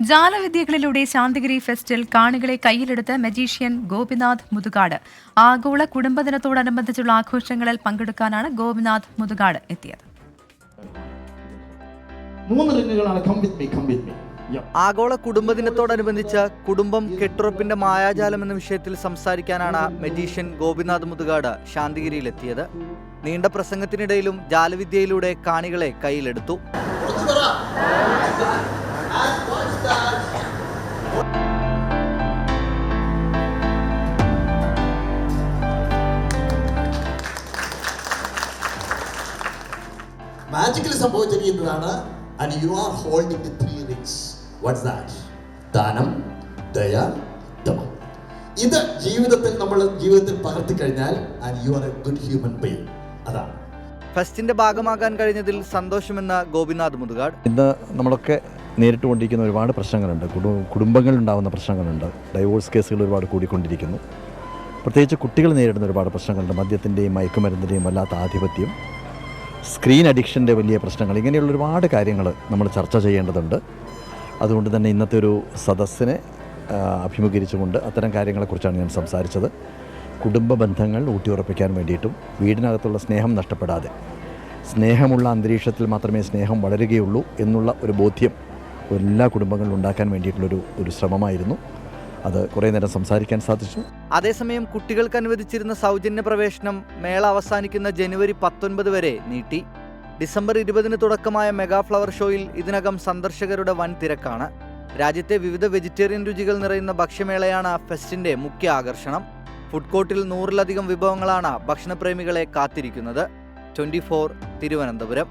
ജാലവിദ്യകളിലൂടെ ശാന്തിഗിരി ഫെസ്റ്റിൽ കാണികളെ കയ്യിലെടുത്ത് മജീഷ്യൻ ഗോപിനാഥ് മുതുകാട്. ആഗോള കുടുംബദിനത്തോടനുബന്ധിച്ചുള്ള ആഘോഷങ്ങളിൽ പങ്കെടുക്കാനാണ് ഗോപിനാഥ് മുതുകാട് എത്തിയത്. ആഗോള കുടുംബദിനത്തോടനുബന്ധിച്ച് കുടുംബം കെട്ടുറപ്പിന്റെ മായാജാലം എന്ന വിഷയത്തിൽ സംസാരിക്കാനാണ് മജീഷ്യൻ ഗോപിനാഥ് മുതുകാട് ശാന്തിഗിരിയിലെത്തിയത്. നീണ്ട പ്രസംഗത്തിനിടയിലും ജാലവിദ്യയിലൂടെ കാണികളെ കയ്യിലെടുത്തു. Magically സംഭവിച്ചിരിക്കുന്നതാണ്. And you are holding the 3 rings. What's that? ദാനം, ദയ, ദമം. ഇത് ജീവിതത്തിൽ പകർത്തി കഴിഞ്ഞാൽ and you are a good human being. അതാണ് ഫെസ്റ്റിന്റെ ഭാഗമാകാൻ കഴിഞ്ഞതിൽ സന്തോഷമെന്ന ഗോപിനാഥ് മുതുകാട്. ഇന്ന് നമ്മളൊക്കെ നേരിട്ടുകൊണ്ടിരിക്കുന്ന ഒരുപാട് പ്രശ്നങ്ങളുണ്ട്. കുടുംബങ്ങളിലുണ്ടാകുന്ന പ്രശ്നങ്ങളുണ്ട്. ഡൈവോഴ്സ് കേസുകൾ ഒരുപാട് കൂടിക്കൊണ്ടിരിക്കുന്നു. പ്രത്യേകിച്ച് കുട്ടികൾ നേരിടുന്ന ഒരുപാട് പ്രശ്നങ്ങളുണ്ട്. മദ്യത്തിൻ്റെയും മയക്കുമരുന്നിൻ്റെയും വല്ലാത്ത ആധിപത്യം, സ്ക്രീൻ അഡിക്ഷൻ്റെ വലിയ പ്രശ്നങ്ങൾ, ഇങ്ങനെയുള്ള ഒരുപാട് കാര്യങ്ങൾ നമ്മൾ ചർച്ച ചെയ്യേണ്ടതുണ്ട്. അതുകൊണ്ട് തന്നെ ഇന്നത്തെ ഒരു സദസ്സിനെ അഭിമുഖീകരിച്ചുകൊണ്ട് അത്തരം കാര്യങ്ങളെക്കുറിച്ചാണ് ഞാൻ സംസാരിച്ചത്. കുടുംബ ബന്ധങ്ങൾ ഊട്ടിയുറപ്പിക്കാൻ വേണ്ടിയിട്ടും വീടിനകത്തുള്ള സ്നേഹം നഷ്ടപ്പെടാതെ സ്നേഹമുള്ള അന്തരീക്ഷത്തിൽ മാത്രമേ സ്നേഹം വളരുകയുള്ളൂ എന്നുള്ള ഒരു ബോധ്യം എല്ലാ കുടുംബങ്ങളിലും ഉണ്ടാക്കാൻ വേണ്ടിയിട്ടുള്ളൊരു ശ്രമമായിരുന്നു. അത് കുറേ നേരം സംസാരിക്കാൻ സാധിച്ചു. അതേസമയം കുട്ടികൾക്ക് അനുവദിച്ചിരുന്ന സൗജന്യ പ്രവേശനം മേള അവസാനിക്കുന്ന ജനുവരി 19 വരെ നീട്ടി. ഡിസംബർ 20 തുടക്കമായ മെഗാ ഫ്ലവർ ഷോയിൽ ഇതിനകം സന്ദർശകരുടെ വൻ തിരക്കാണ്. രാജ്യത്തെ വിവിധ വെജിറ്റേറിയൻ രുചികൾ നിറയുന്ന ഭക്ഷ്യമേളയാണ് ഫെസ്റ്റിന്റെ മുഖ്യ ആകർഷണം. ഫുഡ് കോർട്ടിൽ 100-ലധികം വിഭവങ്ങളാണ് ഭക്ഷണപ്രേമികളെ കാത്തിരിക്കുന്നത്. 24 തിരുവനന്തപുരം.